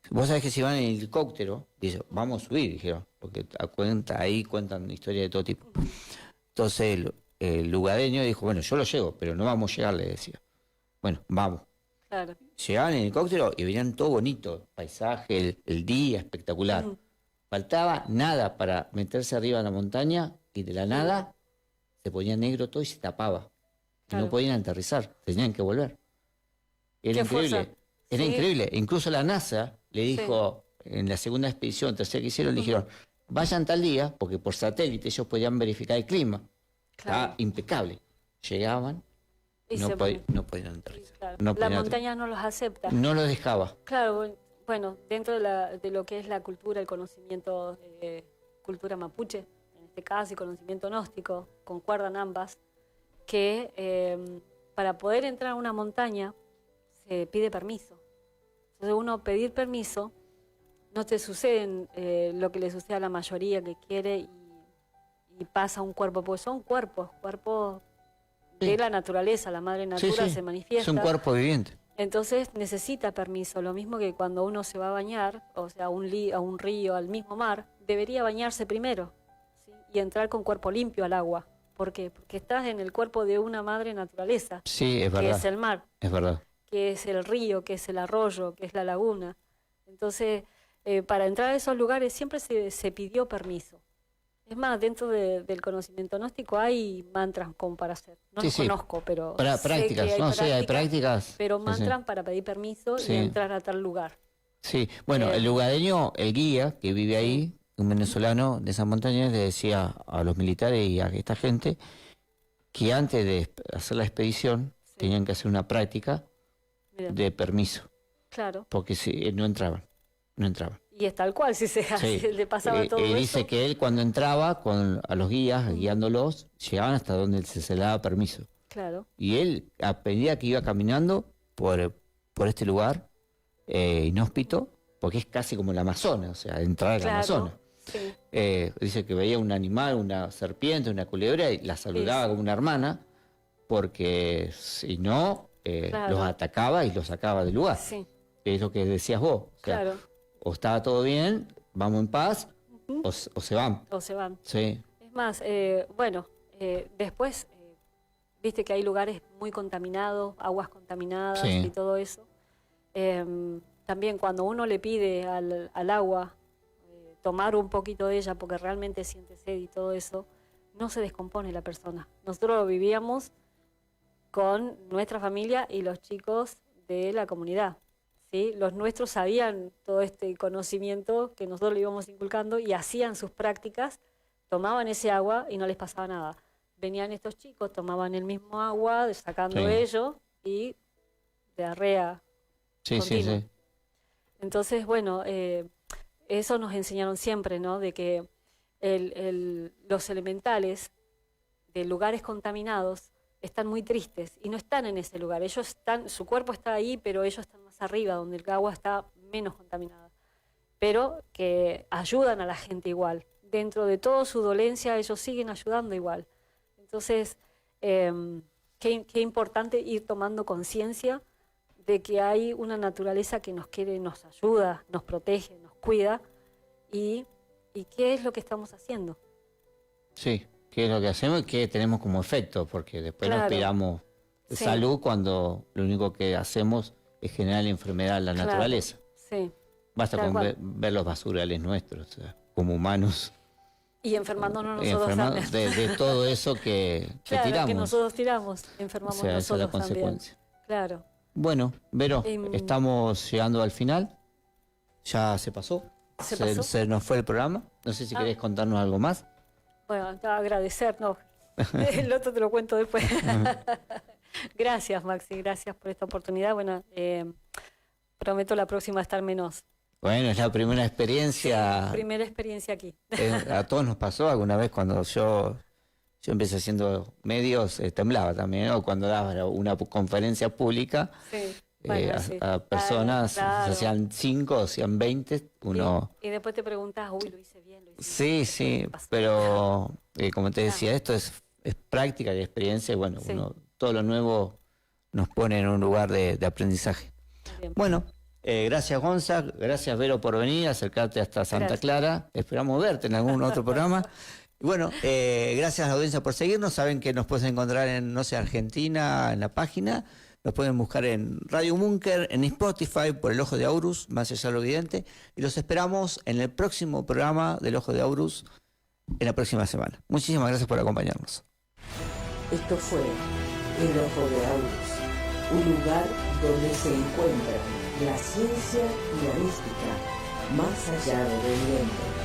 Vos sabés que si van en helicóptero, dice, vamos a subir, dijeron, porque ahí cuentan historias de todo tipo. Entonces el lugareño dijo, bueno, yo lo llevo, pero no vamos a llegar, le decía. Bueno, vamos. Claro. Llegaban en helicóptero y venían todo bonito, paisaje, el día espectacular. Faltaba nada para meterse arriba de la montaña y de la nada se ponía negro todo y se tapaba. Y no podían aterrizar, tenían que volver. Era increíble. Era increíble. Incluso la NASA le dijo, en la segunda expedición, tercera que hicieron, le dijeron, vayan tal día, porque por satélite ellos podían verificar el clima. Estaba impecable. Llegaban, no podían aterrizar. Claro. No La podían montaña no los acepta. No los dejaba. Claro, bueno, dentro de lo que es la cultura, el conocimiento, cultura mapuche, en este caso, y conocimiento gnóstico, concuerdan ambas, que para poder entrar a una montaña se pide permiso. Entonces uno pedir permiso, no te sucede lo que le sucede a la mayoría que quiere y pasa un cuerpo, porque son cuerpos de la naturaleza, la madre natura se manifiesta. Es un cuerpo viviente. Entonces necesita permiso, lo mismo que cuando uno se va a bañar, o sea, a un río, al mismo mar, debería bañarse primero, ¿sí? Y entrar con cuerpo limpio al agua. ¿Por qué? Porque estás en el cuerpo de una madre naturaleza, Sí, es verdad. que es el mar, Es verdad. que es el río, que es el arroyo, que es la laguna. Entonces, para entrar a esos lugares siempre se pidió permiso. Es más, dentro del conocimiento gnóstico hay mantras como para hacer. No los conozco, pero para prácticas, hay prácticas. Pero mantras para pedir permiso y entrar a tal lugar. Sí, bueno, el lugareño, el guía que vive ahí, un venezolano de esas montañas, le decía a los militares y a esta gente que antes de hacer la expedición tenían que hacer una práctica de permiso. Claro. Porque si no entraban. Y es tal cual, si le pasaba todo eso. Dice que él cuando entraba a los guías, guiándolos, llegaban hasta donde se le daba permiso. Claro. Y él, a medida que iba caminando por este lugar inhóspito, porque es casi como el Amazonas, o sea, entrar al Amazonas. Sí. Dice que veía un animal, una serpiente, una culebra, y la saludaba como una hermana, porque si no, los atacaba y los sacaba del lugar. Sí. Es lo que decías vos. O sea, o estaba todo bien, vamos en paz, o se van. O se van. Sí. Es más, después, viste que hay lugares muy contaminados, aguas contaminadas y todo eso. También cuando uno le pide al agua tomar un poquito de ella porque realmente siente sed y todo eso, no se descompone la persona. Nosotros lo vivíamos con nuestra familia y los chicos de la comunidad. ¿Sí? Los nuestros sabían todo este conocimiento que nosotros le íbamos inculcando y hacían sus prácticas, tomaban ese agua y no les pasaba nada. Venían estos chicos, tomaban el mismo agua, sacando ello y diarrea continua. Sí. Entonces, bueno, eso nos enseñaron siempre, ¿no? De que los elementales de lugares contaminados están muy tristes y no están en ese lugar. Su cuerpo está ahí, pero ellos están más arriba, donde el agua está menos contaminada. Pero que ayudan a la gente igual. Dentro de toda su dolencia, ellos siguen ayudando igual. Entonces, qué importante ir tomando conciencia de que hay una naturaleza que nos quiere, nos ayuda, nos protege, nos cuida. ¿Y qué es lo que estamos haciendo? Sí. ¿Qué es lo que hacemos y qué tenemos como efecto? Porque después nos pidamos salud cuando lo único que hacemos es generar enfermedad en la naturaleza. Sí. Basta con ver los basurales nuestros, o sea, como humanos. Y enfermándonos nosotros también. De todo eso que tiramos. Que nosotros tiramos, enfermamos nosotros esa es la consecuencia. También. Claro. Bueno, Vero, estamos llegando al final. Ya se pasó. Se nos fue el programa. No sé si querés contarnos algo más. Bueno, agradecer, no. El otro te lo cuento después. Gracias, Maxi, gracias por esta oportunidad. Bueno, prometo la próxima estar menos. Bueno, es la primera experiencia. Sí, primera experiencia aquí. A todos nos pasó alguna vez cuando yo empecé haciendo medios, temblaba también, ¿no? Cuando daba una conferencia pública. Sí. Bueno, a personas, se hacían 5 o sean 20, uno... Y después te preguntas, uy, lo hice bien, Sí, pero como te decía, esto es práctica y experiencia, y bueno, todo lo nuevo nos pone en un lugar de aprendizaje. Bien. Bueno, gracias Gonza, gracias Vero por venir, acercarte hasta Santa Gracias. Clara. Esperamos verte en algún otro programa. Y bueno, gracias a la audiencia por seguirnos. Saben que nos pueden encontrar en, no sé, Argentina, en la página. Nos pueden buscar en Radio Munker, en Spotify, por El Ojo de Aurus, más allá de lo evidente. Y los esperamos en el próximo programa del Ojo de Aurus, en la próxima semana. Muchísimas gracias por acompañarnos. Esto fue El Ojo de Aurus, un lugar donde se encuentran la ciencia y la mística más allá de lo evidente.